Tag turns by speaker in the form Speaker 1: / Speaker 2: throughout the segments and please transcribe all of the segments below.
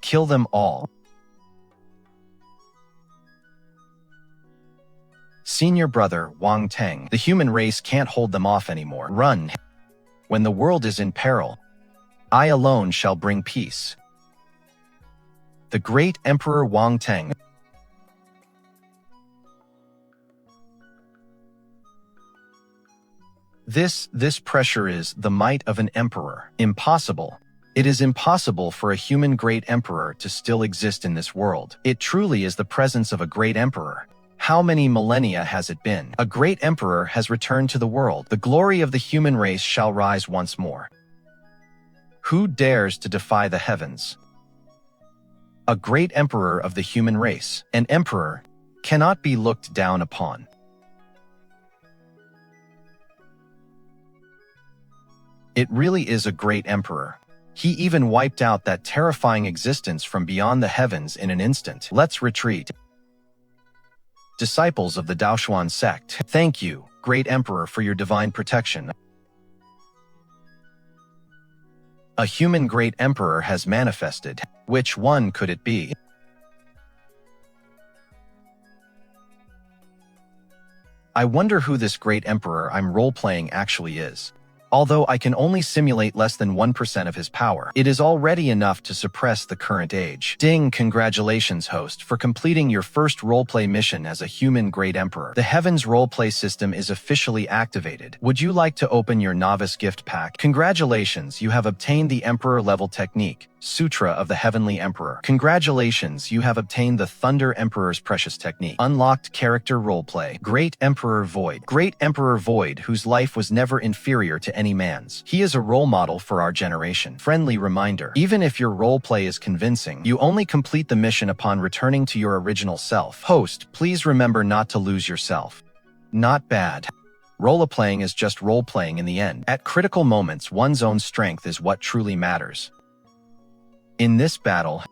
Speaker 1: Kill them all. Senior brother, Wang Teng. The human race can't hold them off anymore. Run. When the world is in peril, I alone shall bring peace. The great Emperor Wang Teng. This pressure is the might of an emperor. Impossible. It is impossible for a human great emperor to still exist in this world. It truly is the presence of a great emperor. How many millennia has it been? A great emperor has returned to the world. The glory of the human race shall rise once more. Who dares to defy the heavens? A great emperor of the human race. An emperor cannot be looked down upon. It really is a great emperor. He even wiped out that terrifying existence from beyond the heavens in an instant. Let's retreat. Disciples of the Daoxuan Sect, thank you, great emperor, for your divine protection. A human great emperor has manifested. Which one could it be? I wonder who this great emperor I'm role-playing actually is. Although I can only simulate less than 1% of his power, it is already enough to suppress the current age. Ding! Congratulations, host, for completing your first roleplay mission as a human great emperor. The Heavens roleplay system is officially activated. Would you like to open your novice gift pack? Congratulations, you have obtained the Emperor level technique, Sutra of the Heavenly Emperor. Congratulations, you have obtained the Thunder Emperor's precious technique. Unlocked character roleplay. Great Emperor Void. Great Emperor Void, whose life was never inferior to any man's. He is a role model for our generation. Friendly reminder. Even if your roleplay is convincing, you only complete the mission upon returning to your original self. Host, please remember not to lose yourself. Not bad. Roleplaying is just roleplaying in the end. At critical moments, one's own strength is what truly matters. In this battle,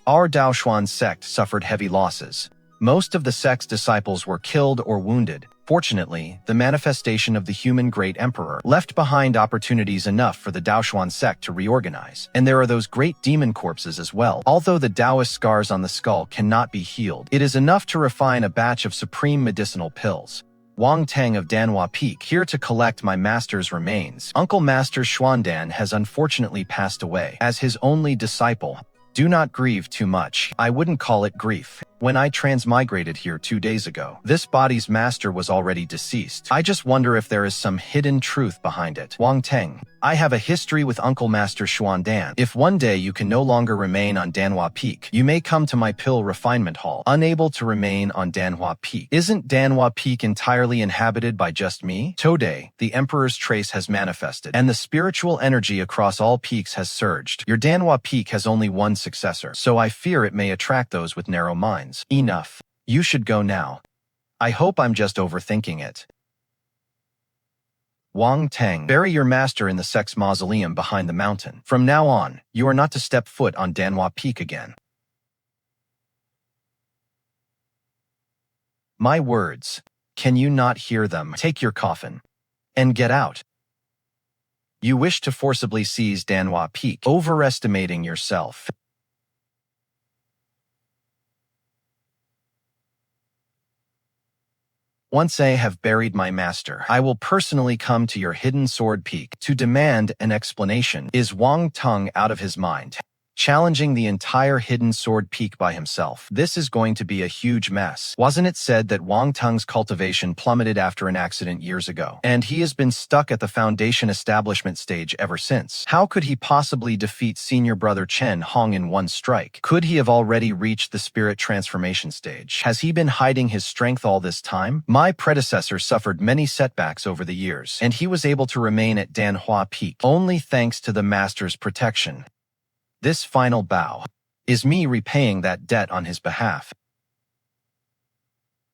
Speaker 1: our Daoxuan Sect suffered heavy losses. Most of the sect's disciples were killed or wounded. Fortunately, the manifestation of the human great emperor left behind opportunities enough for the Daoxuan Sect to reorganize. And there are those great demon corpses as well. Although the Taoist scars on the skull cannot be healed, it is enough to refine a batch of supreme medicinal pills. Wang Teng of Manhwa Peak, here to collect my master's remains. Uncle Master Xuandan has unfortunately passed away. As his only disciple, do not grieve too much. I wouldn't call it grief. When I transmigrated here 2 days ago, this body's master was already deceased. I just wonder if there is some hidden truth behind it. Wang Teng, I have a history with Uncle Master Xuandan. If one day you can no longer remain on Manhwa Peak, you may come to my pill refinement hall. Unable to remain on Manhwa Peak. Isn't Manhwa Peak entirely inhabited by just me? Today, the Emperor's trace has manifested, and the spiritual energy across all peaks has surged. Your Manhwa Peak has only one successor, so I fear it may attract those with narrow minds. Enough. You should go now. I hope I'm just overthinking it. Wang Teng, bury your master in the sect's mausoleum behind the mountain. From now on, you are not to step foot on Manhwa Peak again. My words. Can you not hear them? Take your coffin and get out. You wish to forcibly seize Manhwa Peak, overestimating yourself. Once I have buried my master, I will personally come to your hidden sword peak to demand an explanation. Is Wang Teng out of his mind? Challenging the entire hidden sword peak by himself. This is going to be a huge mess. Wasn't it said that Wang Teng's cultivation plummeted after an accident years ago? And he has been stuck at the foundation establishment stage ever since. How could he possibly defeat senior brother Chen Hong in one strike? Could he have already reached the spirit transformation stage? Has he been hiding his strength all this time? My predecessor suffered many setbacks over the years, and he was able to remain at Manhwa Peak only thanks to the master's protection. This final bow is me repaying that debt on his behalf.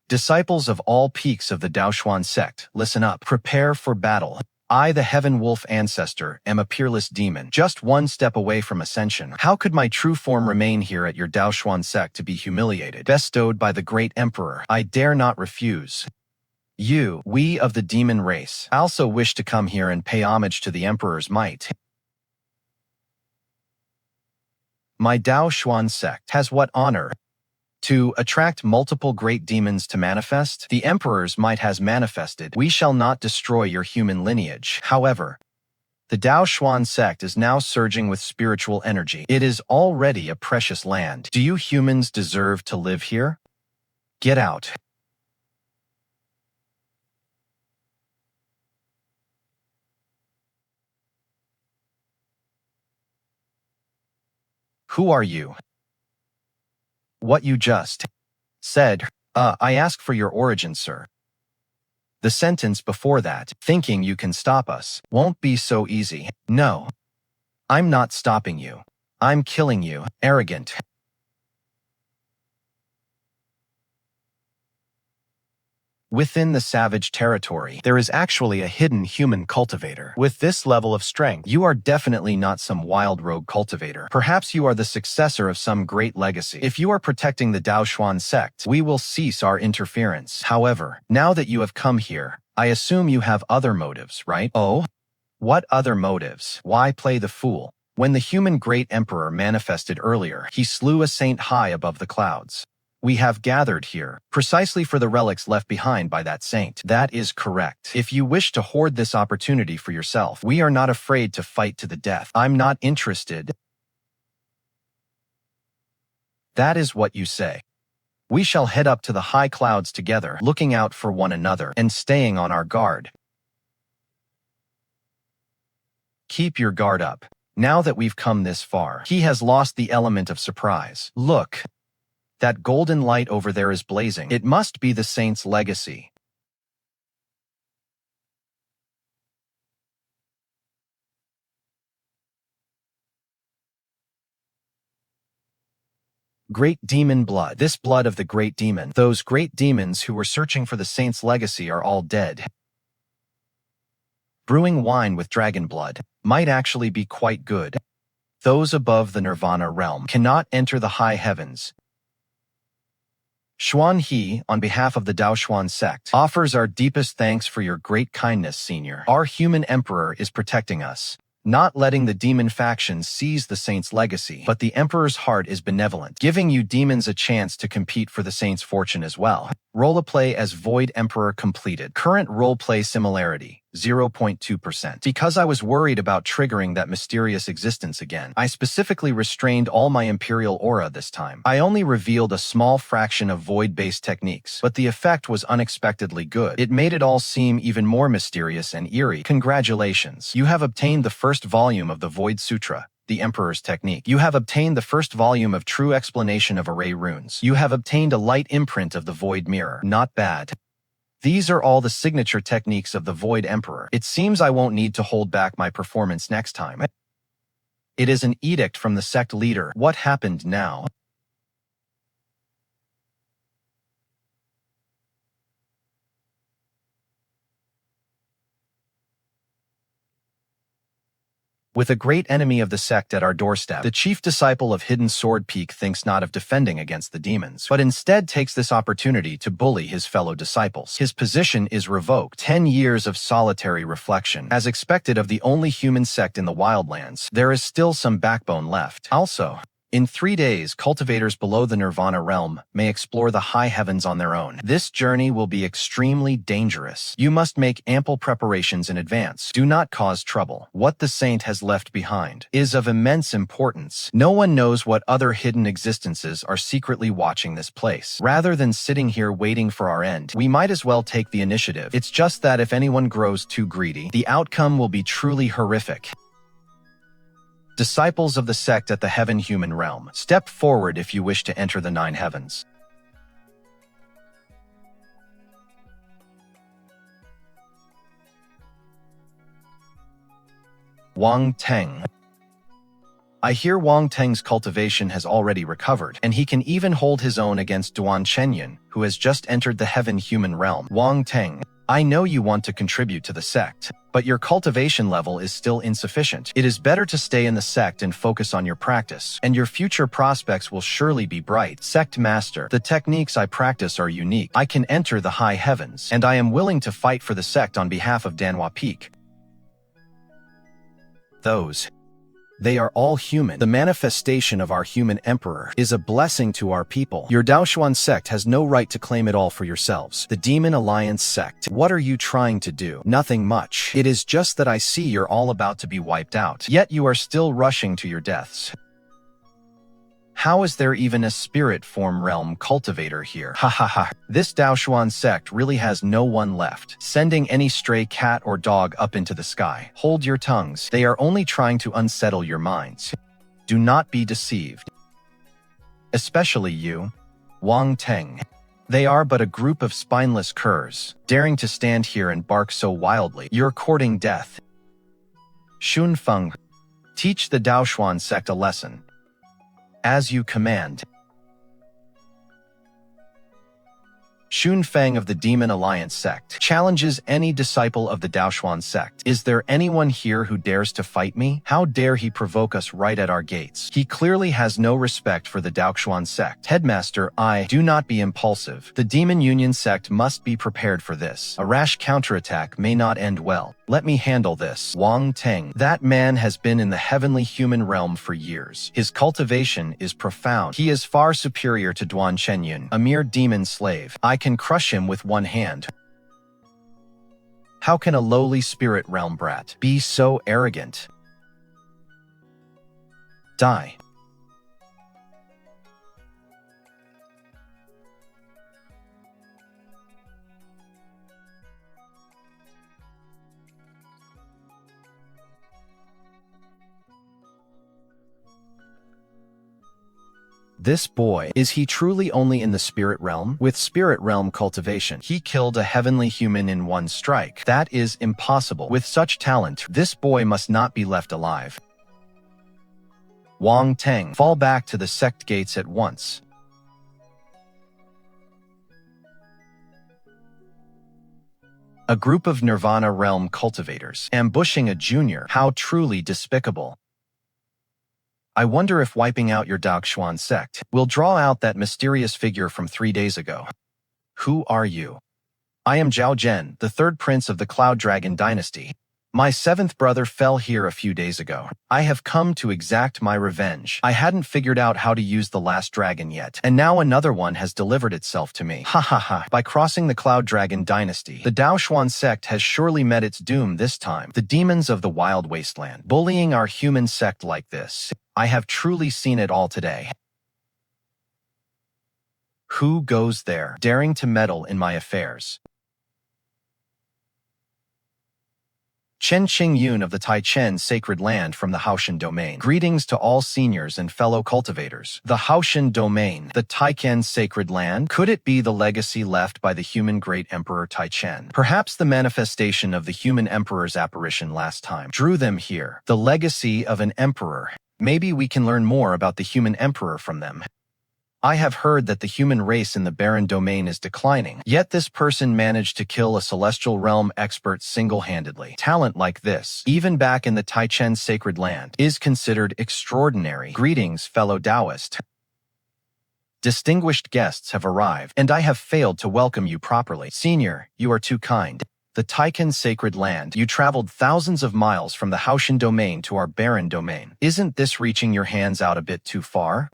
Speaker 1: Disciples of all peaks of the Daoxuan Sect, listen up. Prepare for battle. I, the Heaven Wolf Ancestor, am a peerless demon, just one step away from ascension. How could my true form remain here at your Daoxuan Sect to be humiliated? Bestowed by the great emperor, I dare not refuse. We of the demon race, also wish to come here and pay homage to the emperor's might. My Daoxuan Sect has what honor? To attract multiple great demons to manifest? The Emperor's might has manifested. We shall not destroy your human lineage. However, the Daoxuan Sect is now surging with spiritual energy. It is already a precious land. Do you humans deserve to live here? Get out. Who are you? What you just said. I ask for your origin, sir. The sentence before that, thinking you can stop us, won't be so easy. No. I'm not stopping you. I'm killing you, arrogant. Within the savage territory, there is actually a hidden human cultivator. With this level of strength, you are definitely not some wild rogue cultivator. Perhaps you are the successor of some great legacy. If you are protecting the Daoxuan Sect, we will cease our interference. However, now that you have come here, I assume you have other motives, right? Oh? What other motives? Why play the fool? When the human great emperor manifested earlier, he slew a saint high above the clouds. We have gathered here, precisely for the relics left behind by that saint. That is correct. If you wish to hoard this opportunity for yourself, we are not afraid to fight to the death. I'm not interested. That is what you say. We shall head up to the high clouds together, looking out for one another and staying on our guard. Keep your guard up. Now that we've come this far, he has lost the element of surprise. Look. That golden light over there is blazing. It must be the saint's legacy. Great demon blood. This blood of the great demon. Those great demons who were searching for the saint's legacy are all dead. Brewing wine with dragon blood might actually be quite good. Those above the Nirvana realm cannot enter the high heavens. Xuan He, on behalf of the Daoxuan Sect, offers our deepest thanks for your great kindness, Senior. Our human emperor is protecting us, not letting the demon factions seize the saint's legacy. But the emperor's heart is benevolent, giving you demons a chance to compete for the saint's fortune as well. Roleplay as Void Emperor completed. Current roleplay similarity, 0.2%. Because I was worried about triggering that mysterious existence again, I specifically restrained all my Imperial aura this time. I only revealed a small fraction of Void-based techniques, but the effect was unexpectedly good. It made it all seem even more mysterious and eerie. Congratulations. You have obtained the first volume of the Void Sutra, the Emperor's technique. You have obtained the first volume of True Explanation of Array Runes. You have obtained a light imprint of the Void Mirror. Not bad. These are all the signature techniques of the Void Emperor. It seems I won't need to hold back my performance next time. It is an edict from the sect leader. What happened now? With a great enemy of the sect at our doorstep, the chief disciple of Hidden Sword Peak thinks not of defending against the demons, but instead takes this opportunity to bully his fellow disciples. His position is revoked. 10 years of solitary reflection. As expected of the only human sect in the wildlands, there is still some backbone left. Also, in 3 days, cultivators below the Nirvana realm may explore the high heavens on their own. This journey will be extremely dangerous. You must make ample preparations in advance. Do not cause trouble. What the saint has left behind is of immense importance. No one knows what other hidden existences are secretly watching this place. Rather than sitting here waiting for our end, we might as well take the initiative. It's just that if anyone grows too greedy, the outcome will be truly horrific. Disciples of the sect at the Heaven Human Realm, step forward if you wish to enter the 9 heavens. Wang Teng. I hear Wang Teng's cultivation has already recovered, and he can even hold his own against Duan Chenyan, who has just entered the Heaven Human Realm. Wang Teng, I know you want to contribute to the sect, but your cultivation level is still insufficient. It is better to stay in the sect and focus on your practice, and your future prospects will surely be bright. Sect Master, the techniques I practice are unique. I can enter the high heavens, and I am willing to fight for the sect on behalf of Manhwa Peak. Those They are all human. The manifestation of our human emperor is a blessing to our people. Your Daoxuan Sect has no right to claim it all for yourselves. The Demon Alliance Sect. What are you trying to do? Nothing much. It is just that I see you're all about to be wiped out. Yet you are still rushing to your deaths. How is there even a spirit form realm cultivator here? Ha ha ha. This Daoxuan Sect really has no one left, sending any stray cat or dog up into the sky. Hold your tongues. They are only trying to unsettle your minds. Do not be deceived. Especially you, Wang Teng. They are but a group of spineless curs, daring to stand here and bark so wildly. You're courting death. Xun Feng, teach the Daoxuan Sect a lesson. As you command. Xun Feng of the Demon Alliance Sect challenges any disciple of the Daoxuan Sect. Is there anyone here who dares to fight me? How dare he provoke us right at our gates? He clearly has no respect for the Daoxuan Sect. Headmaster, do not be impulsive. The Demon Union Sect must be prepared for this. A rash counterattack may not end well. Let me handle this. Wang Teng. That man has been in the heavenly human realm for years. His cultivation is profound. He is far superior to Duan Chenyun, a mere demon slave. I can crush him with one hand. How can a lowly spirit realm brat be so arrogant? Die. This boy, is he truly only in the spirit realm? With spirit realm cultivation, he killed a heavenly human in one strike. That is impossible. With such talent, this boy must not be left alive. Wang Teng, fall back to the sect gates at once. A group of Nirvana realm cultivators, ambushing a junior. How truly despicable. I wonder if wiping out your Daoxuan Sect will draw out that mysterious figure from 3 days ago. Who are you? I am Zhao Zhen, the third prince of the Cloud Dragon dynasty. My seventh brother fell here a few days ago. I have come to exact my revenge. I hadn't figured out how to use the last dragon yet, and now another one has delivered itself to me. Ha ha ha. By crossing the Cloud Dragon dynasty, the Daoxuan Sect has surely met its doom this time. The demons of the wild wasteland, bullying our human sect like this. I have truly seen it all today. Who goes there, daring to meddle in my affairs? Chen Qingyun of the Taichen Sacred Land from the Haoshan Domain. Greetings to all seniors and fellow cultivators. The Haoshan Domain, the Taichen Sacred Land, could it be the legacy left by the human great emperor Taichen? Perhaps the manifestation of the human emperor's apparition last time drew them here. The legacy of an emperor. Maybe we can learn more about the human emperor from them. I have heard that the human race in the barren domain is declining, yet this person managed to kill a celestial realm expert single-handedly. Talent like this, even back in the Taichen Sacred Land, is considered extraordinary. Greetings, fellow Taoist. Distinguished guests have arrived, and I have failed to welcome you properly. Senior, you are too kind. The Taichen Sacred Land, you traveled thousands of miles from the Haoshan Domain to our barren domain. Isn't this reaching your hands out a bit too far?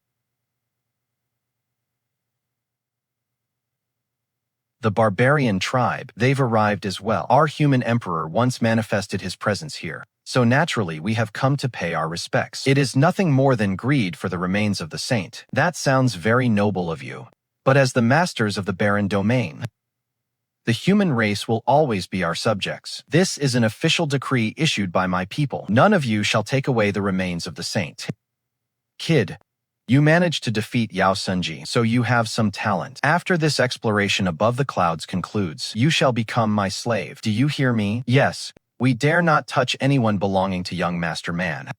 Speaker 1: The barbarian tribe, they've arrived as well. Our human emperor once manifested his presence here, so naturally we have come to pay our respects. It is nothing more than greed for the remains of the saint. That sounds very noble of you. But as the masters of the barren domain, the human race will always be our subjects. This is an official decree issued by my people. None of you shall take away the remains of the saint. Kid, you managed to defeat Yao Sunji, so you have some talent. After this exploration above the clouds concludes, you shall become my slave. Do you hear me? Yes, we dare not touch anyone belonging to young Master Man.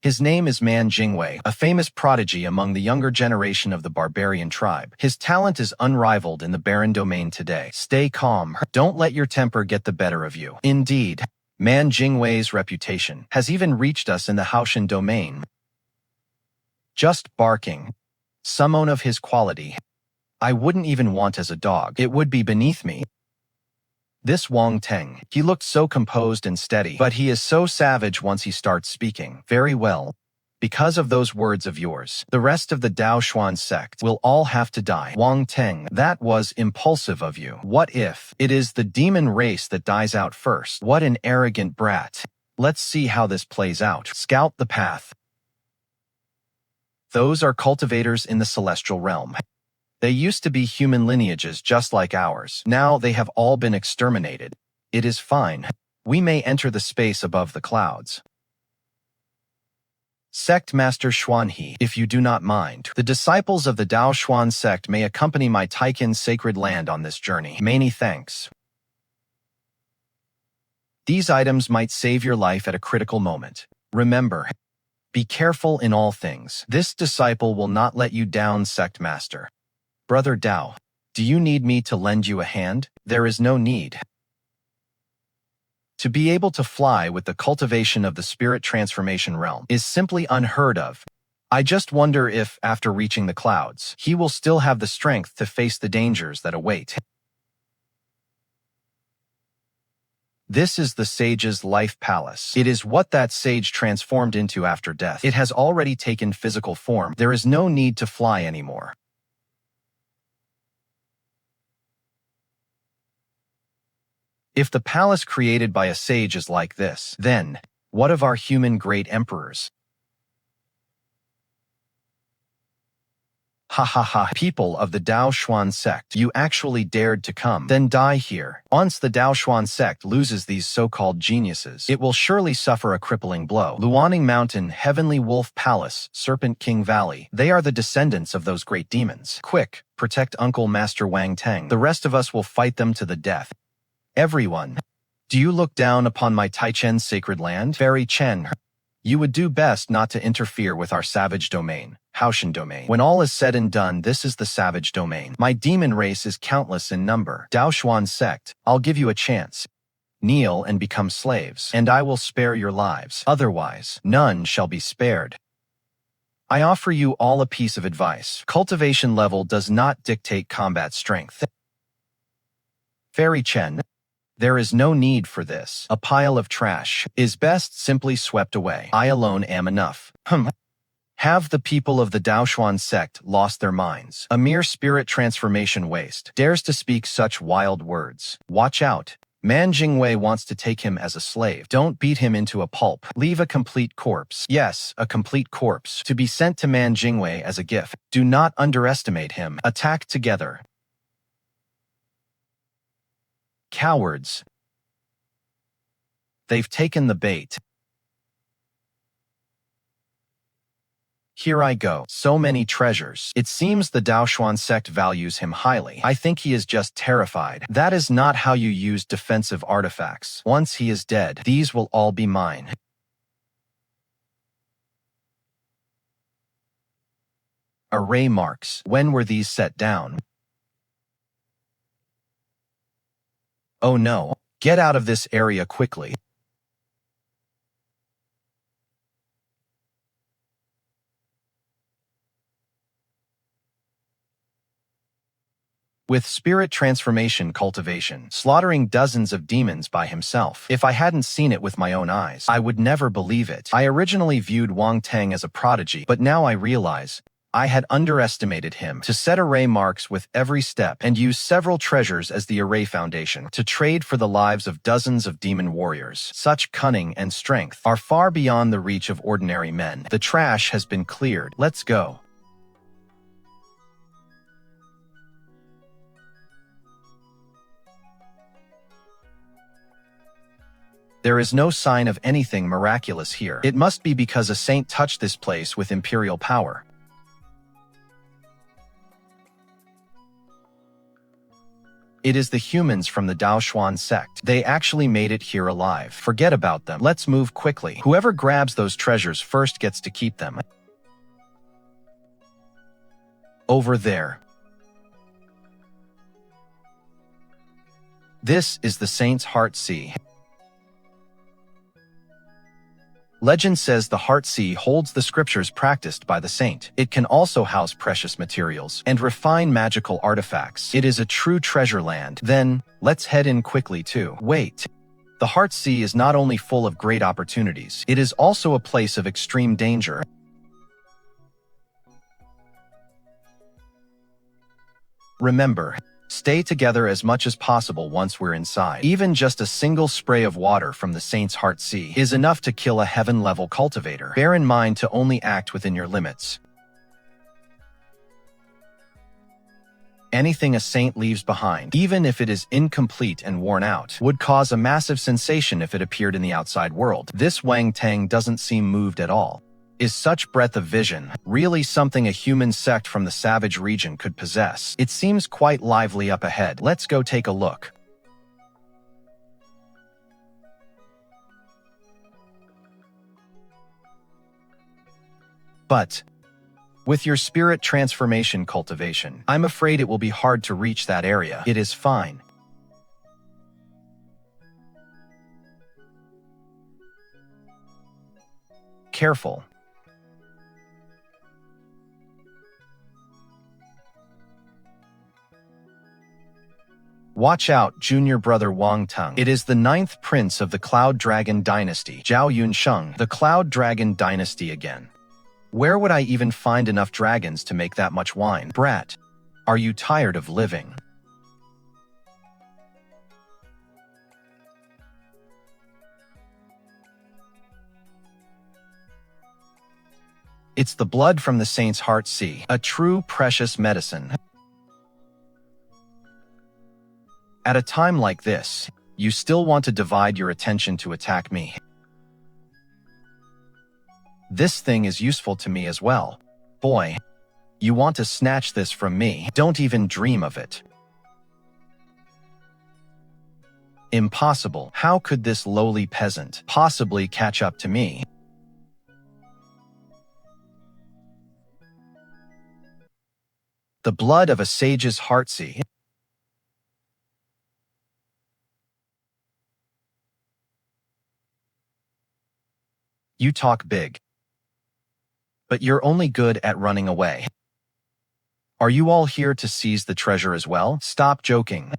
Speaker 1: His name is Man Jingwei, a famous prodigy among the younger generation of the barbarian tribe. His talent is unrivaled in the barren domain today. Stay calm. Don't let your temper get the better of you. Indeed, Man Jingwei's reputation has even reached us in the Haoshan Domain. Just barking. Someone of his quality. I wouldn't even want as a dog. It would be beneath me. This Wang Teng, he looked so composed and steady, but he is so savage once he starts speaking. Very well. Because of those words of yours, the rest of the Daoxuan Sect will all have to die. Wang Teng, that was impulsive of you. What if it is the demon race that dies out first? What an arrogant brat. Let's see how this plays out. Scout the path. Those are cultivators in the celestial realm. They used to be human lineages just like ours. Now they have all been exterminated. It is fine. We may enter the space above the clouds. Sect Master Xuanhe, if you do not mind, the disciples of the Daoxuan Sect may accompany my Taikin's sacred land on this journey. Many thanks. These items might save your life at a critical moment. Remember, be careful in all things. This disciple will not let you down, Sect Master. Brother Dao, do you need me to lend you a hand? There is no need. To be able to fly with the cultivation of the spirit transformation realm is simply unheard of. I just wonder if, after reaching the clouds, he will still have the strength to face the dangers that await. This is the sage's life palace. It is what that sage transformed into after death. It has already taken physical form. There is no need to fly anymore. If the palace created by a sage is like this, then what of our human great emperors? Ha ha ha, people of the Daoxuan Sect, you actually dared to come, then die here. Once the Daoxuan Sect loses these so-called geniuses, it will surely suffer a crippling blow. Luaning Mountain, Heavenly Wolf Palace, Serpent King Valley, they are the descendants of those great demons. Quick, protect Uncle Master Wang Teng. The rest of us will fight them to the death. Everyone, do you look down upon my Taichen's sacred land? Fairy Chen, you would do best not to interfere with our savage domain, Haoshan domain. When all is said and done, this is the savage domain. My demon race is countless in number. Daoxuan Sect, I'll give you a chance. Kneel and become slaves, and I will spare your lives. Otherwise, none shall be spared. I offer you all a piece of advice. Cultivation level does not dictate combat strength. Fairy Chen, there is no need for this. A pile of trash is best simply swept away. I alone am enough. Have the people of the Daoxuan Sect lost their minds? A mere spirit transformation waste dares to speak such wild words. Watch out. Man Jingwei wants to take him as a slave. Don't beat him into a pulp. Leave a complete corpse. Yes, a complete corpse. To be sent to Man Jingwei as a gift. Do not underestimate him. Attack together. Cowards. They've taken the bait. Here I go. So many treasures. It seems the Daoxuan Sect values him highly. I think he is just terrified. That is not how you use defensive artifacts. Once he is dead, these will all be mine. Array marks. When were these set down? Oh no. Get out of this area quickly. With spirit transformation cultivation, slaughtering dozens of demons by himself. If I hadn't seen it with my own eyes, I would never believe it. I originally viewed Wang Teng as a prodigy, but now I realize I had underestimated him. To set array marks with every step and use several treasures as the array foundation to trade for the lives of dozens of demon warriors. Such cunning and strength are far beyond the reach of ordinary men. The trash has been cleared. Let's go. There is no sign of anything miraculous here. It must be because a saint touched this place with imperial power. It is the humans from the Daoxuan Sect. They actually made it here alive. Forget about them. Let's move quickly. Whoever grabs those treasures first gets to keep them. Over there. This is the Saint's Heart Sea. Legend says the Heart Sea holds the scriptures practiced by the saint. It can also house precious materials and refine magical artifacts. It is a true treasure land. Then, Let's head in quickly too. Wait. The Heart Sea is not only full of great opportunities, it is also a place of extreme danger. Remember, stay together as much as possible once we're inside. Even just a single spray of water from the Saint's Heart Sea is enough to kill a heaven-level cultivator. Bear in mind to only act within your limits. Anything a saint leaves behind, even if it is incomplete and worn out, would cause a massive sensation if it appeared in the outside world. This Wang Teng doesn't seem moved at all. Is such breadth of vision really something a human sect from the savage region could possess? It seems quite lively up ahead. Let's go take a look. But with your spirit transformation cultivation, I'm afraid it will be hard to reach that area. It is fine. Careful. Watch out, junior brother Wang Teng. It is the 9th prince of the Cloud Dragon Dynasty, Zhao Yunsheng, the Cloud Dragon Dynasty again. Where would I even find enough dragons to make that much wine? Brat, are you tired of living? It's the blood from the Saint's Heart Sea, a true precious medicine. At a time like this, you still want to divide your attention to attack me. This thing is useful to me as well. Boy, you want to snatch this from me? Don't even dream of it. Impossible. How could this lowly peasant possibly catch up to me? The blood of a sage's heartsea. You talk big, but you're only good at running away. Are you all here to seize the treasure as well? Stop joking.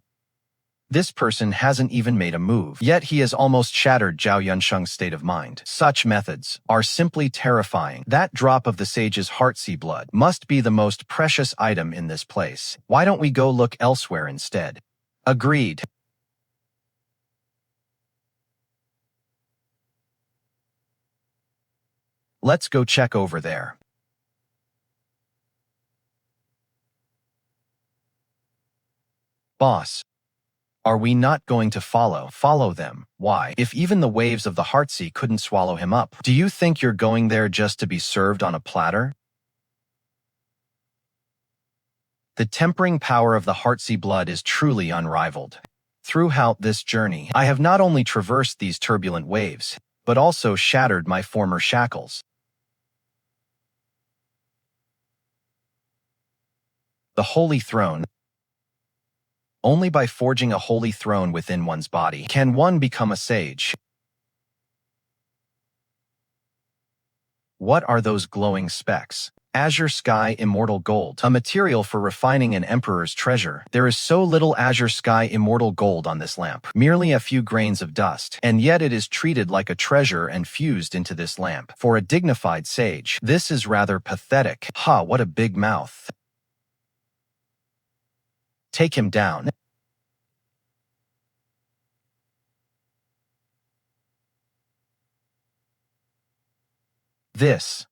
Speaker 1: This person hasn't even made a move, yet he has almost shattered Zhao Yunsheng's state of mind. Such methods are simply terrifying. That drop of the sage's heartsea blood must be the most precious item in this place. Why don't we go look elsewhere instead? Agreed. Let's go check over there. Boss, are we not going to follow them? Why? If even the waves of the Heartsea couldn't swallow him up, do you think you're going there just to be served on a platter? The tempering power of the Heartsea blood is truly unrivaled. Throughout this journey, I have not only traversed these turbulent waves, but also shattered my former shackles. The Holy Throne. Only by forging a holy throne within one's body can one become a sage. What are those glowing specks? Azure Sky Immortal Gold, a material for refining an emperor's treasure. There is so little Azure Sky Immortal Gold on this lamp, merely a few grains of dust, and yet it is treated like a treasure and fused into this lamp. For a dignified sage, this is rather pathetic. Ha, what a big mouth. Take him down. This.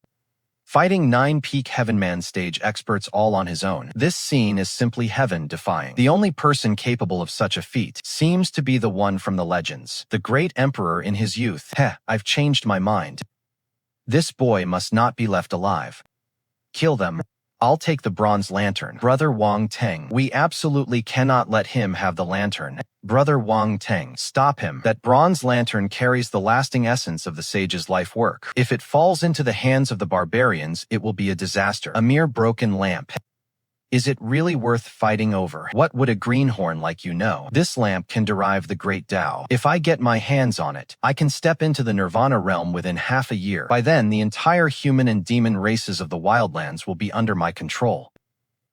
Speaker 1: Fighting 9 peak Heavenman stage experts all on his own. This scene is simply heaven-defying. The only person capable of such a feat seems to be the one from the legends, the great emperor in his youth. I've changed my mind. This boy must not be left alive. Kill them. I'll take the bronze lantern. Brother Wang Teng, we absolutely cannot let him have the lantern. Brother Wang Teng, stop him. That bronze lantern carries the lasting essence of the sage's life work. If it falls into the hands of the barbarians, it will be a disaster. A mere broken lamp. Is it really worth fighting over? What would a greenhorn like you know? This lamp can derive the great Tao. If I get my hands on it, I can step into the Nirvana realm within half a year. By then, the entire human and demon races of the wildlands will be under my control.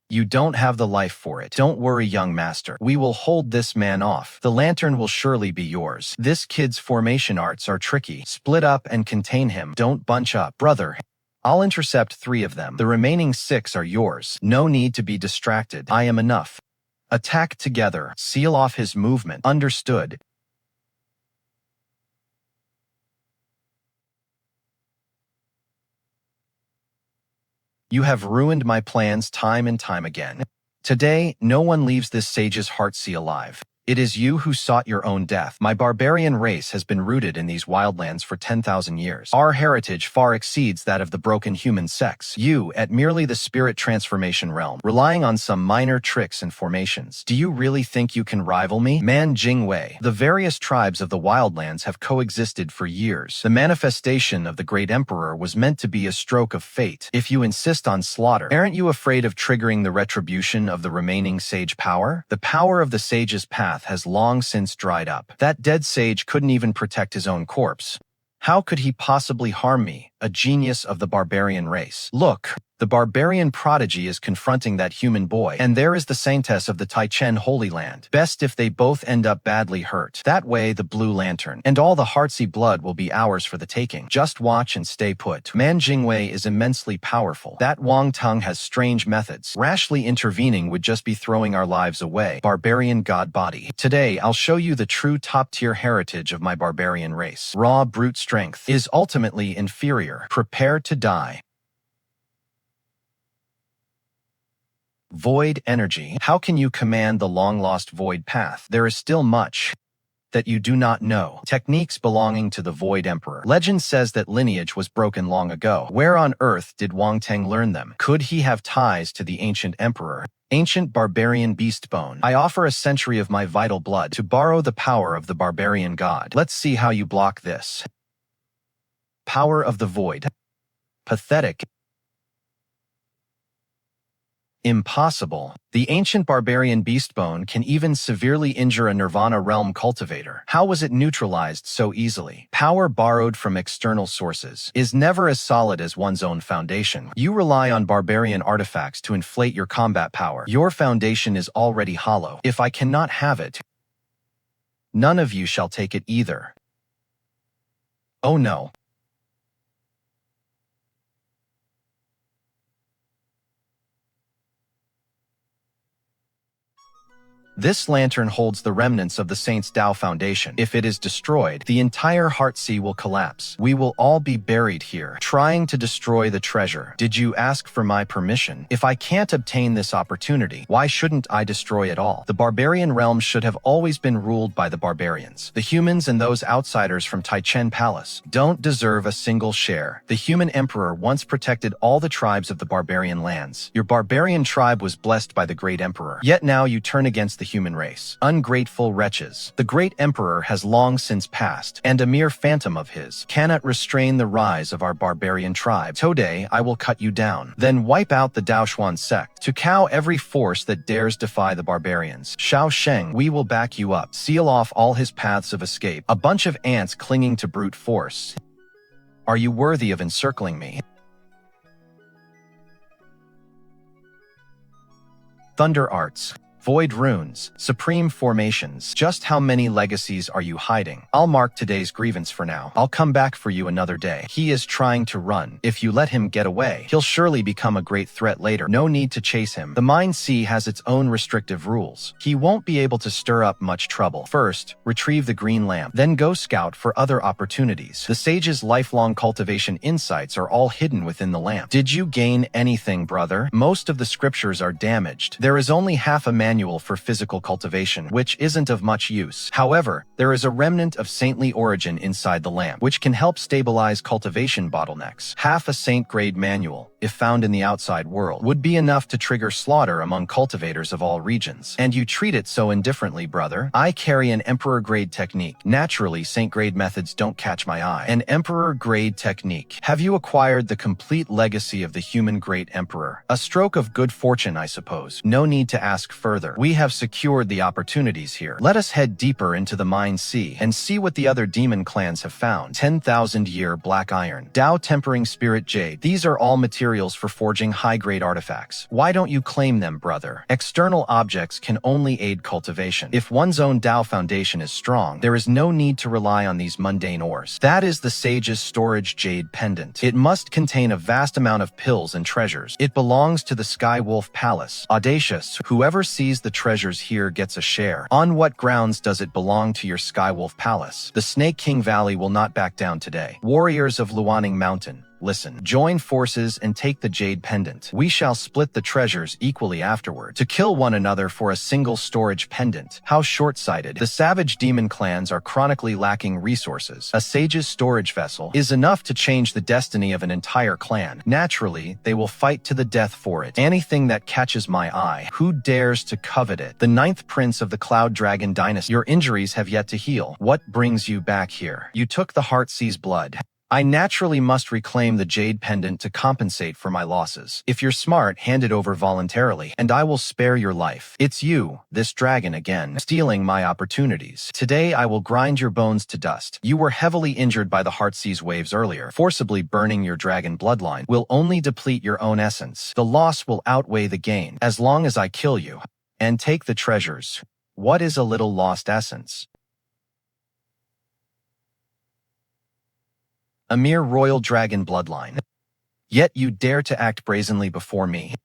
Speaker 1: You don't have the life for it. Don't worry, young master. We will hold this man off. The lantern will surely be yours. This kid's formation arts are tricky. Split up and contain him. Don't bunch up. Brother, I'll intercept 3 of them. The remaining 6 are yours. No need to be distracted. I am enough. Attack together. Seal off his movement. Understood. You have ruined my plans time and time again. Today, no one leaves this sage's heartsea alive. It is you who sought your own death. My barbarian race has been rooted in these wildlands for 10,000 years. Our heritage far exceeds that of the broken human sex. You, at merely the spirit transformation realm, relying on some minor tricks and formations. Do you really think you can rival me? Man Jingwei. The various tribes of the wildlands have coexisted for years. The manifestation of the great emperor was meant to be a stroke of fate. If you insist on slaughter, aren't you afraid of triggering the retribution of the remaining sage power? The power of the sage's path has long since dried up. That dead sage couldn't even protect his own corpse. How could he possibly harm me, a genius of the barbarian race? Look, the barbarian prodigy is confronting that human boy, and there is the saintess of the Taichen Holy Land. Best if they both end up badly hurt. That way, the blue lantern and all the heartsea blood will be ours for the taking. Just watch and stay put. Man Jingwei is immensely powerful. That Wang Teng has strange methods. Rashly intervening would just be throwing our lives away. Barbarian god body. Today, I'll show you the true top-tier heritage of my barbarian race. Raw brute strength is ultimately inferior. Prepare to die. Void energy. How can you command the long-lost void path? There is still much that you do not know. Techniques belonging to the Void Emperor. Legend says that lineage was broken long ago. Where on earth did Wang Teng learn them? Could he have ties to the ancient emperor? Ancient barbarian beast bone. I offer a century of my vital blood to borrow the power of the barbarian god. Let's see how you block this. Power of the void. Pathetic. Impossible. The ancient barbarian beastbone can even severely injure a Nirvana realm cultivator. How was it neutralized so easily? Power borrowed from external sources is never as solid as one's own foundation. You rely on barbarian artifacts to inflate your combat power. Your foundation is already hollow. If I cannot have it, none of you shall take it either. Oh no. This lantern holds the remnants of the Saint's Dao Foundation. If it is destroyed, the entire Heartsea will collapse. We will all be buried here, trying to destroy the treasure. Did you ask for my permission? If I can't obtain this opportunity, why shouldn't I destroy it all? The barbarian realm should have always been ruled by the barbarians. The humans and those outsiders from Taichen Palace don't deserve a single share. The human emperor once protected all the tribes of the barbarian lands. Your barbarian tribe was blessed by the great emperor. Yet now you turn against the human race. Ungrateful wretches. The great emperor has long since passed, and a mere phantom of his cannot restrain the rise of our barbarian tribe. Today, I will cut you down, then wipe out the Daoxuan Sect to cow every force that dares defy the barbarians. Shao Sheng, we will back you up. Seal off all his paths of escape. A bunch of ants clinging to brute force. Are you worthy of encircling me? Thunder Arts. Void runes, supreme formations. Just how many legacies are you hiding? I'll mark today's grievance for now. I'll come back for you another day. He is trying to run. If you let him get away, he'll surely become a great threat later. No need to chase him. The Mind Sea has its own restrictive rules. He won't be able to stir up much trouble. First, retrieve the green lamp, then go scout for other opportunities. The sage's lifelong cultivation insights are all hidden within the lamp. Did you gain anything, brother? Most of the scriptures are damaged. There is only half a manual for physical cultivation, which isn't of much use. However, there is a remnant of saintly origin inside the lamp, which can help stabilize cultivation bottlenecks. Half a saint-grade manual, if found in the outside world, would be enough to trigger slaughter among cultivators of all regions. And you treat it so indifferently, brother. I carry an emperor-grade technique. Naturally, saint-grade methods don't catch my eye. An emperor-grade technique. Have you acquired the complete legacy of the human great emperor? A stroke of good fortune, I suppose. No need to ask further. We have secured the opportunities here. Let us head deeper into the Mind Sea and see what the other demon clans have found. 10,000-year black iron, Dao tempering spirit jade. These are all materials materials for forging high-grade artifacts. Why don't you claim them, brother? External objects can only aid cultivation. If one's own Dao foundation is strong, there is no need to rely on these mundane ores. That is the sage's storage jade pendant. It must contain a vast amount of pills and treasures. It belongs to the Sky Wolf Palace. Audacious, whoever sees the treasures here gets a share. On what grounds does it belong to your Sky Wolf Palace? The Snake King Valley will not back down today. Warriors of Luaning Mountain, listen. Join forces and take the jade pendant. We shall split the treasures equally afterward. To kill one another for a single storage pendant. How short-sighted. The savage demon clans are chronically lacking resources. A sage's storage vessel is enough to change the destiny of an entire clan. Naturally, they will fight to the death for it. Anything that catches my eye. Who dares to covet it? The 9th prince of the Cloud Dragon dynasty. Your injuries have yet to heal. What brings you back here? You took the Heartsea's blood. I naturally must reclaim the jade pendant to compensate for my losses. If you're smart, hand it over voluntarily, and I will spare your life. It's you, this dragon again, stealing my opportunities. Today I will grind your bones to dust. You were heavily injured by the Heartsea's waves earlier. Forcibly burning your dragon bloodline will only deplete your own essence. The loss will outweigh the gain, as long as I kill you and take the treasures. What is a little lost essence? A mere royal dragon bloodline. Yet you dare to act brazenly before me.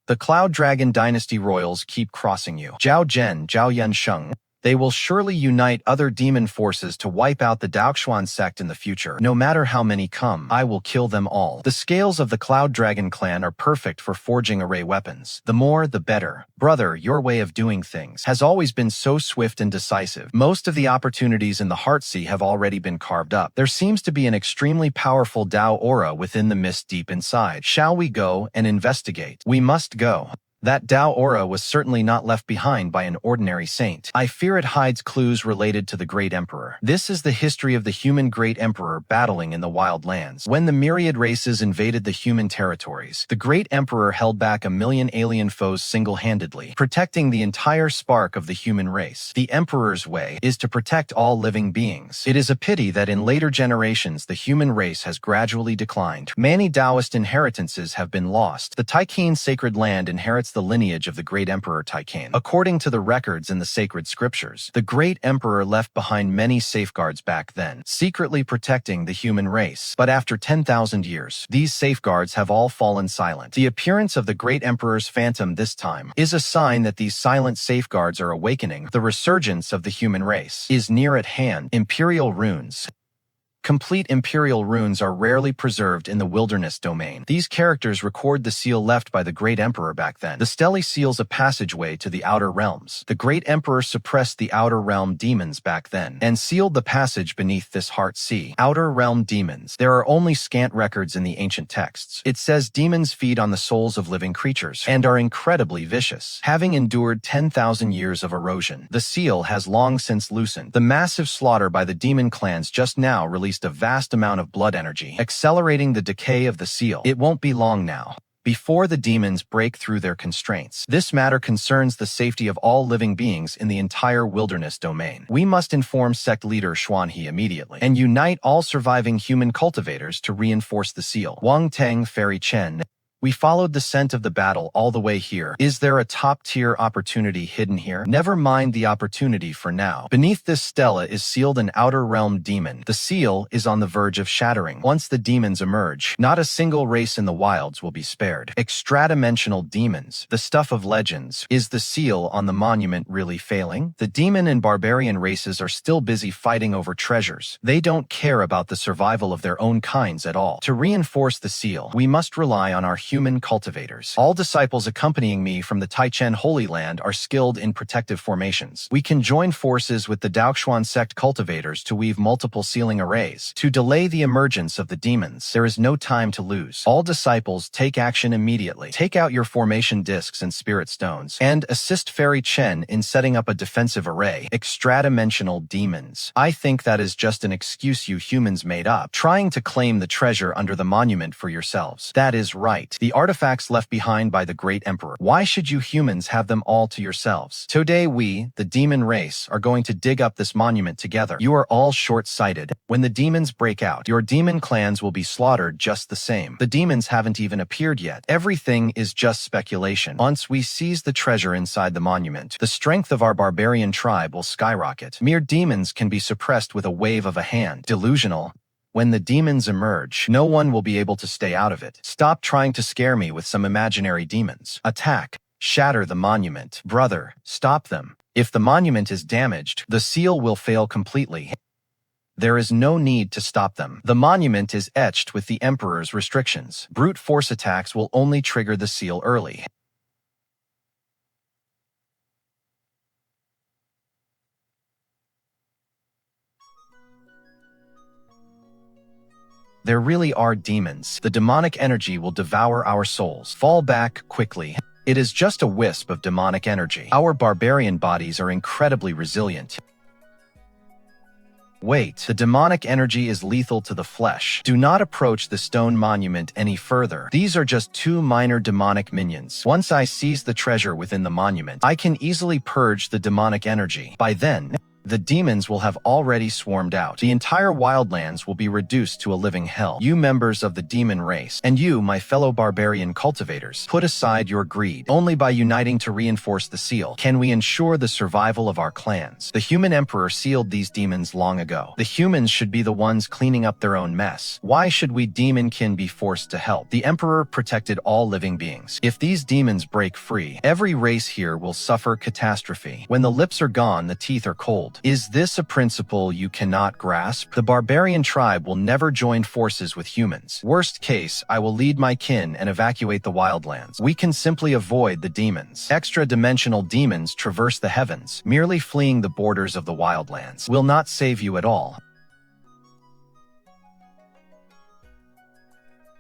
Speaker 1: The Cloud Dragon Dynasty royals keep crossing you. Zhao Zhen, Zhao Yansheng. They will surely unite other demon forces to wipe out the Daoxuan Sect in the future. No matter how many come, I will kill them all. The scales of the Cloud Dragon clan are perfect for forging array weapons. The more, the better. Brother, your way of doing things has always been so swift and decisive. Most of the opportunities in the Heartsea have already been carved up. There seems to be an extremely powerful Dao aura within the mist deep inside. Shall we go and investigate? We must go. That Dao aura was certainly not left behind by an ordinary saint. I fear it hides clues related to the Great Emperor. This is the history of the human Great Emperor battling in the wild lands. When the myriad races invaded the human territories, the Great Emperor held back 1,000,000 alien foes single-handedly, protecting the entire spark of the human race. The Emperor's way is to protect all living beings. It is a pity that in later generations the human race has gradually declined. Many Taoist inheritances have been lost. The Taikin sacred land inherits the lineage of the Great Emperor Taikan. According to the records in the sacred scriptures, the Great Emperor left behind many safeguards back then, secretly protecting the human race. But after 10,000 years, these safeguards have all fallen silent. The appearance of the Great Emperor's phantom this time is a sign that these silent safeguards are awakening. The resurgence of the human race is near at hand. Imperial runes. Complete imperial runes are rarely preserved in the wilderness domain. These characters record the seal left by the Great Emperor back then. The stele seals a passageway to the outer realms. The Great Emperor suppressed the outer realm demons back then and sealed the passage beneath this Heartsea. Outer realm demons. There are only scant records in the ancient texts. It says demons feed on the souls of living creatures and are incredibly vicious. Having endured 10,000 years of erosion, the seal has long since loosened. The massive slaughter by the demon clans just now released a vast amount of blood energy, accelerating the decay of the seal. It won't be long now before the demons break through their constraints. This matter concerns the safety of all living beings in the entire wilderness domain. We must inform sect leader Xuanhe immediately and unite all surviving human cultivators to reinforce the seal. Wang Teng, Fairy Chen. We followed the scent of the battle all the way here. Is there a top-tier opportunity hidden here? Never mind the opportunity for now. Beneath this stela is sealed an outer realm demon. The seal is on the verge of shattering. Once the demons emerge, not a single race in the wilds will be spared. Extra-dimensional demons, the stuff of legends. Is the seal on the monument really failing? The demon and barbarian races are still busy fighting over treasures. They don't care about the survival of their own kinds at all. To reinforce the seal, we must rely on our human cultivators. All disciples accompanying me from the Taichen Holy Land are skilled in protective formations. We can join forces with the Daoxuan Sect cultivators to weave multiple sealing arrays. To delay the emergence of the demons, there is no time to lose. All disciples take action immediately. Take out your formation discs and spirit stones, and assist Fairy Chen in setting up a defensive array. Extra-dimensional demons. I think that is just an excuse you humans made up, trying to claim the treasure under the monument for yourselves. That is right. The artifacts left behind by the great emperor. Why should you humans have them all to yourselves? Today we, the demon race, are going to dig up this monument together. You are all short-sighted. When the demons break out, your demon clans will be slaughtered just the same. The demons haven't even appeared yet. Everything is just speculation. Once we seize the treasure inside the monument, the strength of our barbarian tribe will skyrocket. Mere demons can be suppressed with a wave of a hand. Delusional. When the demons emerge, no one will be able to stay out of it. Stop trying to scare me with some imaginary demons. Attack. Shatter the monument. Brother, stop them. If the monument is damaged, the seal will fail completely. There is no need to stop them. The monument is etched with the Emperor's restrictions. Brute force attacks will only trigger the seal early. There really are demons. The demonic energy will devour our souls. Fall back quickly. It is just a wisp of demonic energy. Our barbarian bodies are incredibly resilient. Wait, the demonic energy is lethal to the flesh. Do not approach the stone monument any further. These are just two minor demonic minions. Once I seize the treasure within the monument, I can easily purge the demonic energy. By then, the demons will have already swarmed out. The entire wildlands will be reduced to a living hell. You members of the demon race, and you, my fellow barbarian cultivators, put aside your greed. Only by uniting to reinforce the seal can we ensure the survival of our clans. The human emperor sealed these demons long ago. The humans should be the ones cleaning up their own mess. Why should we demonkin be forced to help? The emperor protected all living beings. If these demons break free, every race here will suffer catastrophe. When the lips are gone, the teeth are cold. Is this a principle you cannot grasp? The barbarian tribe will never join forces with humans. Worst case, I will lead my kin and evacuate the wildlands. We can simply avoid the demons. Extra-dimensional demons traverse the heavens. Merely fleeing the borders of the wildlands will not save you at all.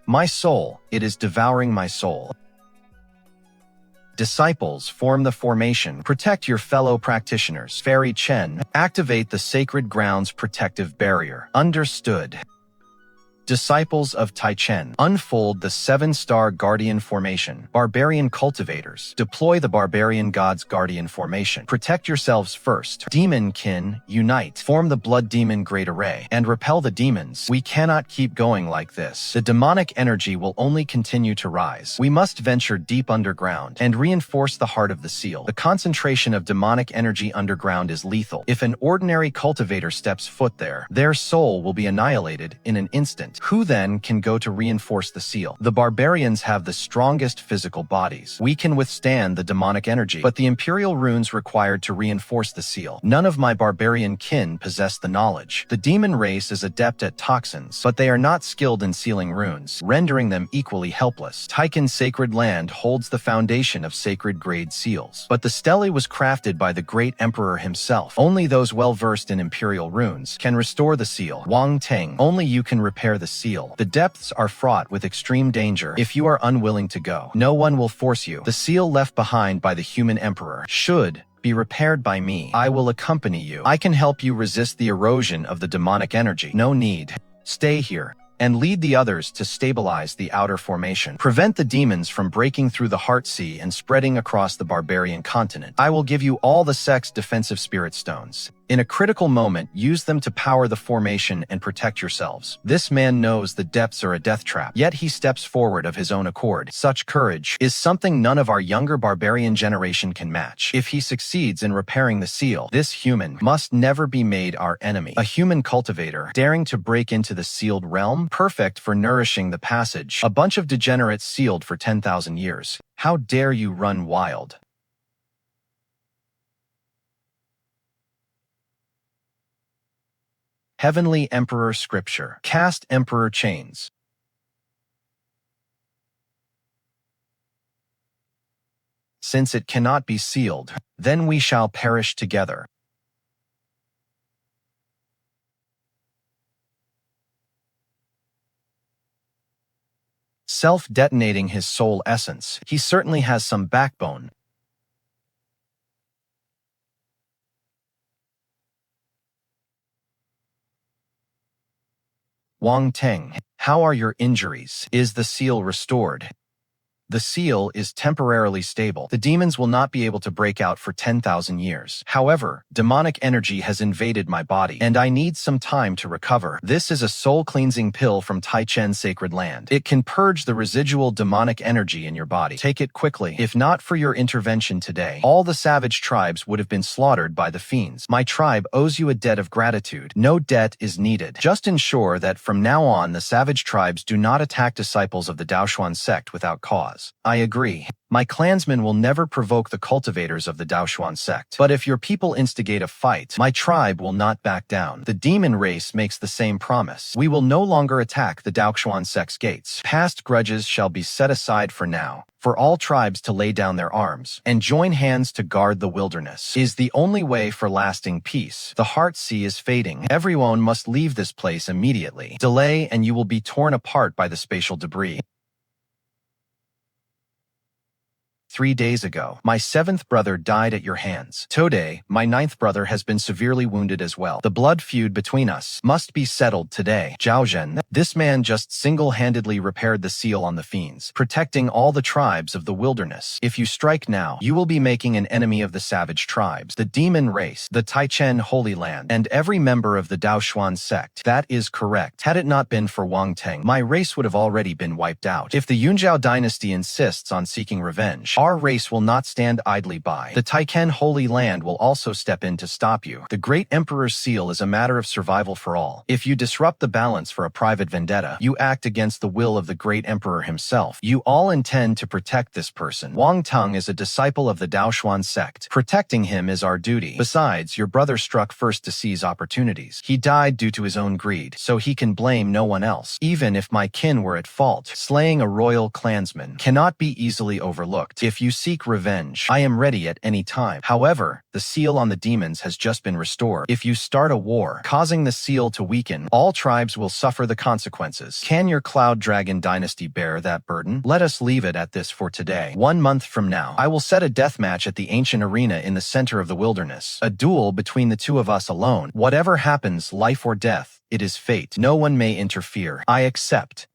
Speaker 1: My soul, it is devouring my soul. Disciples, form the formation. Protect your fellow practitioners. Fairy Chen, activate the sacred ground's protective barrier. Understood. Disciples of Taichen, unfold the 7-star Guardian Formation. Barbarian Cultivators, deploy the Barbarian God's Guardian Formation. Protect yourselves first. Demon Kin, unite. Form the Blood Demon Great Array, and repel the demons. We cannot keep going like this. The demonic energy will only continue to rise. We must venture deep underground, and reinforce the heart of the seal. The concentration of demonic energy underground is lethal. If an ordinary cultivator steps foot there, their soul will be annihilated in an instant. Who then can go to reinforce the seal? The barbarians have the strongest physical bodies. We can withstand the demonic energy, but the imperial runes required to reinforce the seal. None of my barbarian kin possess the knowledge. The demon race is adept at toxins, but they are not skilled in sealing runes, rendering them equally helpless. Taiken's sacred land holds the foundation of sacred grade seals, but the stele was crafted by the great emperor himself. Only those well-versed in imperial runes can restore the seal. Wang Teng, only you can repair the seal. The depths are fraught with extreme danger. If you are unwilling to go, no one will force you. The seal left behind by the human emperor should be repaired by me. I will accompany you. I can help you resist the erosion of the demonic energy. No need. Stay here and lead the others to stabilize the outer formation. Prevent the demons from breaking through the Heart Sea and spreading across the barbarian continent. I will give you all the sect's defensive spirit stones. In a critical moment, use them to power the formation and protect yourselves. This man knows the depths are a death trap, yet he steps forward of his own accord. Such courage is something none of our younger barbarian generation can match. If he succeeds in repairing the seal, this human must never be made our enemy. A human cultivator, daring to break into the sealed realm, perfect for nourishing the passage. A bunch of degenerates sealed for 10,000 years. How dare you run wild? Heavenly Emperor Scripture. Cast Emperor Chains. Since it cannot be sealed, then we shall perish together. Self-detonating his soul essence, he certainly has some backbone. Wang Teng, how are your injuries? Is the seal restored? The seal is temporarily stable. The demons will not be able to break out for 10,000 years. However, demonic energy has invaded my body, and I need some time to recover. This is a soul-cleansing pill from Taichen Sacred Land. It can purge the residual demonic energy in your body. Take it quickly. If not for your intervention today, all the savage tribes would have been slaughtered by the fiends. My tribe owes you a debt of gratitude. No debt is needed. Just ensure that from now on the savage tribes do not attack disciples of the Daoxuan Sect without cause. I agree. My clansmen will never provoke the cultivators of the Daoxuan Sect. But if your people instigate a fight, my tribe will not back down. The demon race makes the same promise. We will no longer attack the Daoxuan Sect's gates. Past grudges shall be set aside for now. For all tribes to lay down their arms and join hands to guard the wilderness is the only way for lasting peace. The Heart Sea is fading. Everyone must leave this place immediately. Delay and you will be torn apart by the spatial debris. 3 days ago, my 7th brother died at your hands. Today, my 9th brother has been severely wounded as well. The blood feud between us must be settled today. Zhao Zhen, this man just single-handedly repaired the seal on the fiends, protecting all the tribes of the wilderness. If you strike now, you will be making an enemy of the savage tribes, the demon race, the Taichen Holy Land, and every member of the Daoxuan Sect. That is correct. Had it not been for Wang Teng, my race would have already been wiped out. If the Yunzhao dynasty insists on seeking revenge, our race will not stand idly by. The Taichen Holy Land will also step in to stop you. The Great Emperor's seal is a matter of survival for all. If you disrupt the balance for a private vendetta, you act against the will of the Great Emperor himself. You all intend to protect this person. Wang Teng is a disciple of the Daoxuan Sect. Protecting him is our duty. Besides, your brother struck first to seize opportunities. He died due to his own greed, so he can blame no one else. Even if my kin were at fault, slaying a royal clansman cannot be easily overlooked. If you seek revenge, I am ready at any time. However, the seal on the demons has just been restored. If you start a war, causing the seal to weaken, all tribes will suffer the consequences. Can your Cloud Dragon dynasty bear that burden? Let us leave it at this for today. 1 month from now, I will set a death match at the ancient arena in the center of the wilderness. A duel between the two of us alone. Whatever happens, life or death, it is fate. No one may interfere. I accept.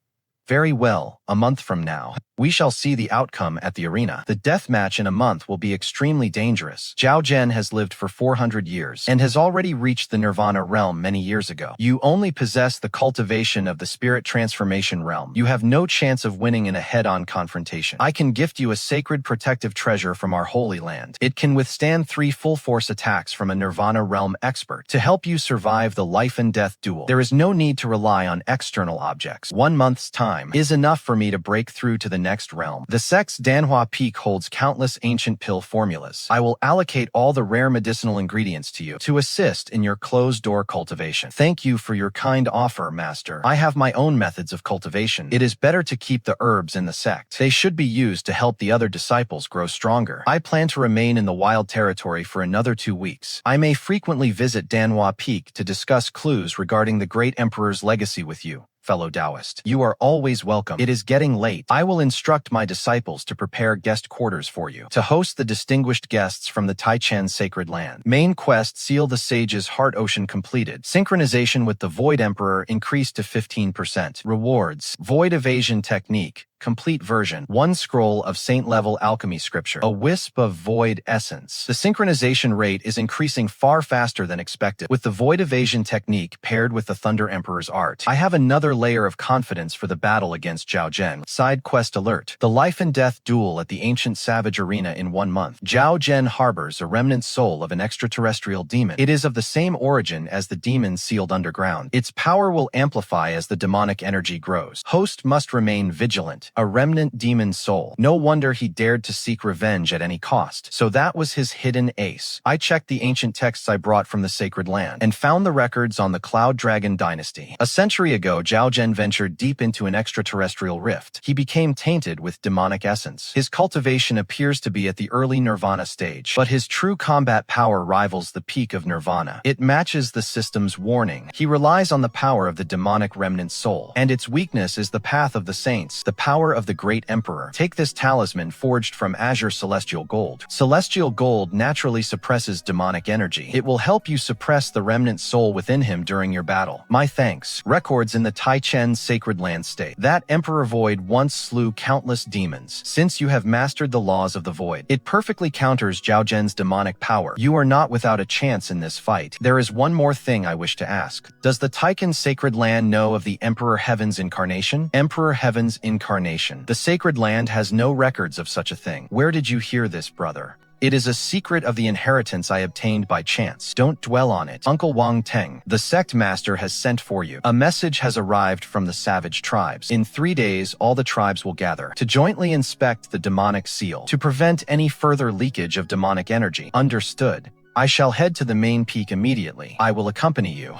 Speaker 1: Very well, a month from now, we shall see the outcome at the arena. The death match in a month will be extremely dangerous. Zhao Zhen has lived for 400 years and has already reached the Nirvana realm many years ago. You only possess the cultivation of the spirit transformation realm. You have no chance of winning in a head-on confrontation. I can gift you a sacred protective treasure from our holy land. It can withstand 3 full-force attacks from a Nirvana realm expert to help you survive the life and death duel. There is no need to rely on external objects. 1 month's time is enough for me to break through to the next realm. The sect's Manhwa peak holds countless ancient pill formulas. I will allocate all the rare medicinal ingredients to you to assist in your closed-door cultivation. Thank you for your kind offer, Master. I have my own methods of cultivation. It is better to keep the herbs in the sect. They should be used to help the other disciples grow stronger. I plan to remain in the wild territory for another 2 weeks. I may frequently visit Manhwa Peak to discuss clues regarding the Great Emperor's legacy with you, fellow Taoist. You are always welcome. It is getting late. I will instruct my disciples to prepare guest quarters for you, to host the distinguished guests from the Taichen Sacred Land. Main quest, Seal the Sage's Heart Ocean completed. Synchronization with the Void Emperor increased to 15%. Rewards, Void Evasion Technique, complete version. 1 scroll of Saint-level alchemy scripture. A wisp of void essence. The synchronization rate is increasing far faster than expected. With the void evasion technique paired with the Thunder Emperor's art, I have another layer of confidence for the battle against Zhao Zhen. Side quest alert. The life and death duel at the ancient savage arena in 1 month. Zhao Zhen harbors a remnant soul of an extraterrestrial demon. It is of the same origin as the demon sealed underground. Its power will amplify as the demonic energy grows. Host must remain vigilant. A remnant demon soul. No wonder he dared to seek revenge at any cost. So that was his hidden ace. I checked the ancient texts I brought from the sacred land and found the records on the Cloud Dragon dynasty. A century ago, Zhao Zhen ventured deep into an extraterrestrial rift. He became tainted with demonic essence. His cultivation appears to be at the early Nirvana stage, but his true combat power rivals the peak of Nirvana. It matches the system's warning. He relies on the power of the demonic remnant soul, and its weakness is the path of the saints. The power power of the Great Emperor. Take this talisman forged from azure celestial gold. Celestial gold naturally suppresses demonic energy. It will help you suppress the remnant soul within him during your battle. My thanks. Records in the Taichen Sacred Land state that Emperor Void once slew countless demons. Since you have mastered the laws of the Void, it perfectly counters Zhao Zhen's demonic power. You are not without a chance in this fight. There is one more thing I wish to ask. Does the Taichen Sacred Land know of the Emperor Heaven's incarnation? Emperor Heaven's incarnation. The Sacred Land has no records of such a thing. Where did you hear this, brother? It is a secret of the inheritance I obtained by chance. Don't dwell on it. Uncle Wang Teng, the sect master has sent for you. A message has arrived from the savage tribes. In 3 days, all the tribes will gather to jointly inspect the demonic seal to prevent any further leakage of demonic energy. Understood. I shall head to the main peak immediately. I will accompany you.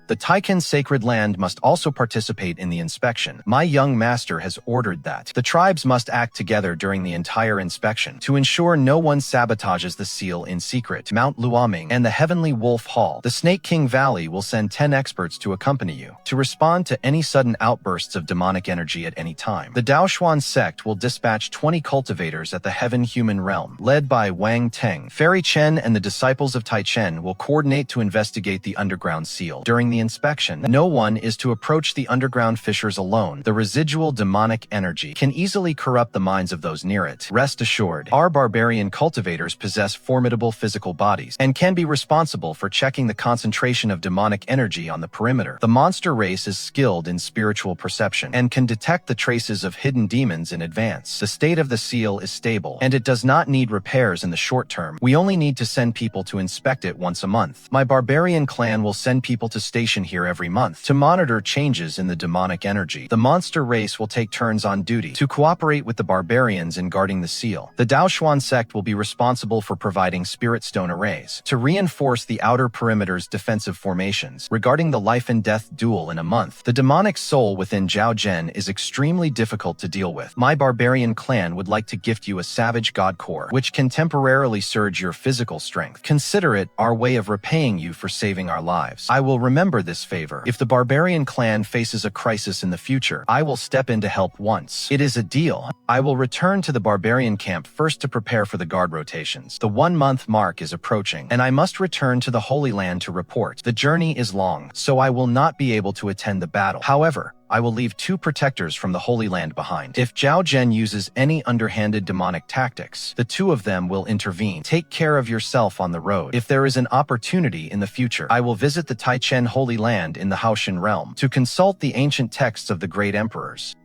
Speaker 1: The Taichen Sacred Land must also participate in the inspection. My young master has ordered that the tribes must act together during the entire inspection to ensure no one sabotages the seal in secret. Mount Luoming and the Heavenly Wolf Hall, the Snake King Valley will send 10 experts to accompany you to respond to any sudden outbursts of demonic energy at any time. The Daoxuan Sect will dispatch 20 cultivators at the Heaven-Human Realm, led by Wang Teng. Fairy Chen and the disciples of Taichen will coordinate to investigate the underground seal. During the inspection, no one is to approach the underground fissures alone. The residual demonic energy can easily corrupt the minds of those near it. Rest assured, our barbarian cultivators possess formidable physical bodies and can be responsible for checking the concentration of demonic energy on the perimeter. The monster race is skilled in spiritual perception and can detect the traces of hidden demons in advance. The state of the seal is stable, and it does not need repairs in the short term. We only need to send people to inspect it once a month. My barbarian clan will send people to station here every month to monitor changes in the demonic energy. The monster race will take turns on duty to cooperate with the barbarians in guarding the seal. The Daoxuan Sect will be responsible for providing spirit stone arrays to reinforce the outer perimeter's defensive formations. Regarding the life and death duel in a month, the demonic soul within Zhao Zhen is extremely difficult to deal with. My barbarian clan would like to gift you a savage god core, which can temporarily surge your physical strength. Consider it our way of repaying you for saving our lives. I will remember this favor. If the barbarian clan faces a crisis in the future, I will step in to help once. It is a deal. I will return to the barbarian camp first to prepare for the guard rotations. The 1-month mark is approaching, and I must return to the Holy Land to report. The journey is long, so I will not be able to attend the battle. However, I will leave 2 protectors from the Holy Land behind. If Zhao Zhen uses any underhanded demonic tactics, the 2 of them will intervene. Take care of yourself on the road. If there is an opportunity in the future, I will visit the Taichen Holy Land in the Haoshan realm to consult the ancient texts of the great emperors.